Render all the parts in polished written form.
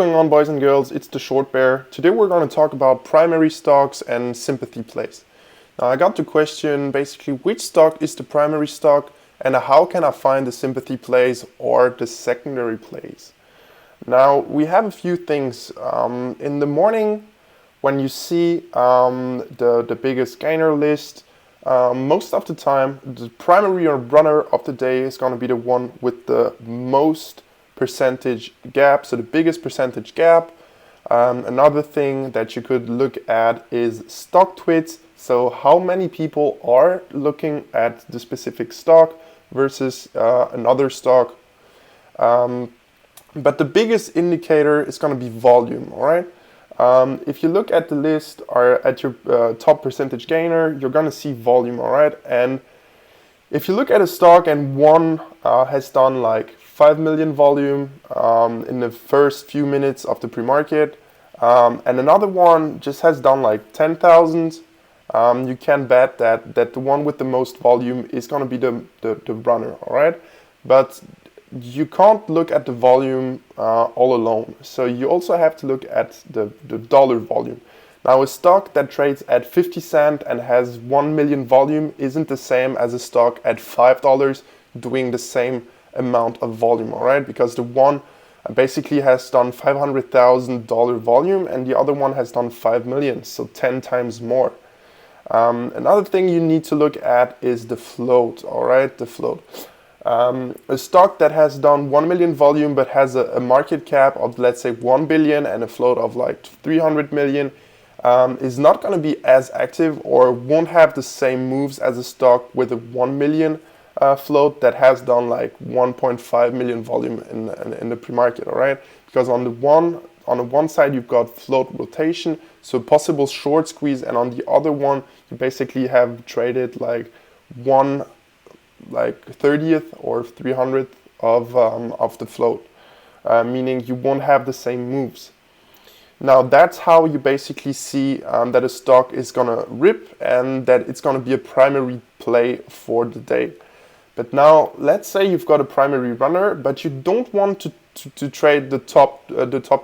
going on, boys and girls? It's the Short Bear. Today we're going to talk about primary stocks and sympathy plays. Now I got the question basically which stock is the primary stock and how can I find the sympathy plays or the secondary plays. Now we have a few things. In the morning when you see the biggest gainer list, most of the time the primary runner of the day is going to be the one with the most percentage gap, so the biggest percentage gap. Another thing that you could look at is stock tweets, so how many people are looking at the specific stock versus another stock. But the biggest indicator is going to be volume, all right? If you look at the list or at your top percentage gainer, you're going to see volume, all right? And if you look at a stock and one has done like 5 million volume in the first few minutes of the pre-market, and another one just has done like 10,000, you can bet that the one with the most volume is going to be the runner, all right? But you can't look at the volume all alone. So you also have to look at the dollar volume. Now a stock that trades at 50 cents and has 1 million volume isn't the same as a stock at $5 doing the same amount of volume, all right? Because the one basically has done $500,000 volume and the other one has done 5 million, so 10 times more. Another thing you need to look at is the float, all right? The float. A stock that has done 1 million volume but has a market cap of, let's say, 1 billion and a float of like 300 million is not going to be as active or won't have the same moves as a stock with a 1 million float that has done like 1.5 million volume in the pre-market, all right? Because on the one side you've got float rotation, so possible short squeeze, and on the other one you basically have traded like 30th or 300th of the float, meaning you won't have the same moves. Now that's how you basically see that a stock is gonna rip and that it's gonna be a primary play for the day. But now let's say you've got a primary runner, but you don't want to trade the top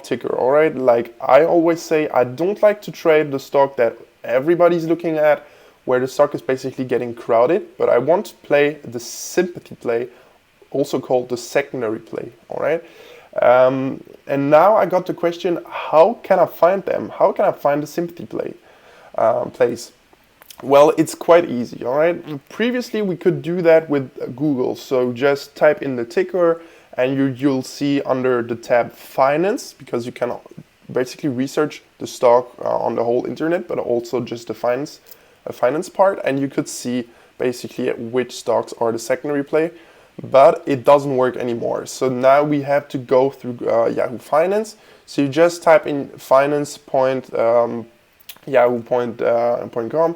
ticker, all right? Like I always say, I don't like to trade the stock that everybody's looking at, where the stock is basically getting crowded, but I want to play the sympathy play, also called the secondary play, all right? And now I got the question, how can I find them? How can I find the sympathy plays? Well, it's quite easy, all right? Previously, we could do that with Google, so just type in the ticker and you'll see under the tab Finance, because you can basically research the stock on the whole internet, but also just the finance part, and you could see basically which stocks are the secondary play, but it doesn't work anymore. So now we have to go through Yahoo Finance. So you just type in finance.yahoo.com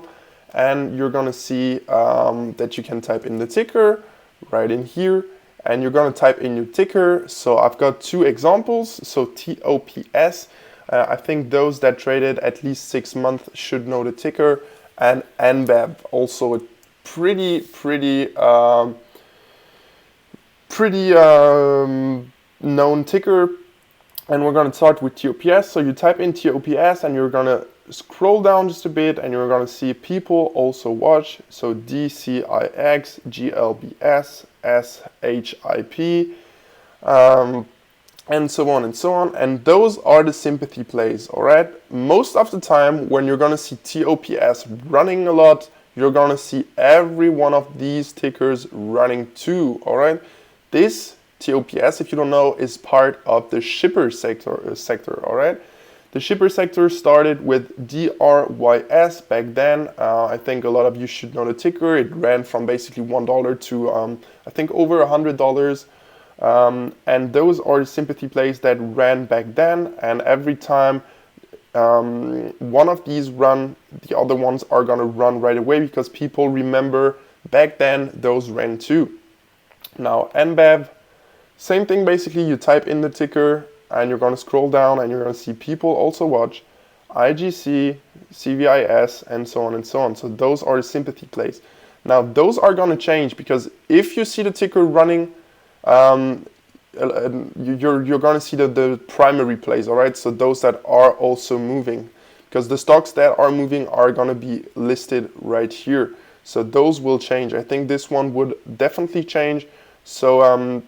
and you're gonna see that you can type in the ticker right in here, and you're gonna type in your ticker. So I've got two examples. So TOPS, I think those that traded at least 6 months should know the ticker. And NBEV, also a pretty known ticker. And we're going to start with TOPS. So you type in TOPS and you're going to scroll down just a bit and you're going to see people also watch. So DCIX, GLBS, SHIP, and so on and so on. And those are the sympathy plays, all right? Most of the time when you're going to see TOPS running a lot, you're going to see every one of these tickers running too, all right? This TOPS, if you don't know, is part of the shipper sector, all right? The shipper sector started with DRYS back then. I think a lot of you should know the ticker. It ran from basically $1 to I think over $100. And those are the sympathy plays that ran back then, and every time one of these run, the other ones are gonna run right away because people remember back then those ran too. Now NBEV, same thing basically. You type in the ticker and you're gonna scroll down and you're gonna see people also watch, IGC, CVIS, and so on and so on. So those are the sympathy plays. Now those are gonna change because if you see the ticker running you're going to see the primary plays, all right? So those that are also moving, because the stocks that are moving are going to be listed right here. So those will change. I think this one would definitely change. So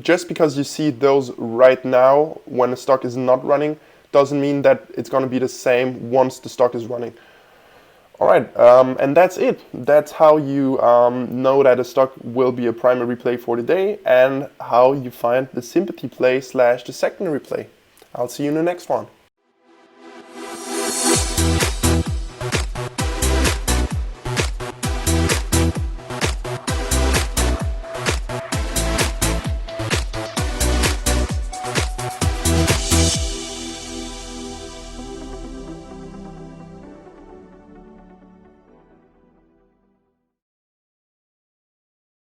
just because you see those right now when the stock is not running doesn't mean that it's going to be the same once the stock is running. All right, and that's it. That's how you know that a stock will be a primary play for the day, and how you find the sympathy play slash the secondary play. I'll see you in the next one.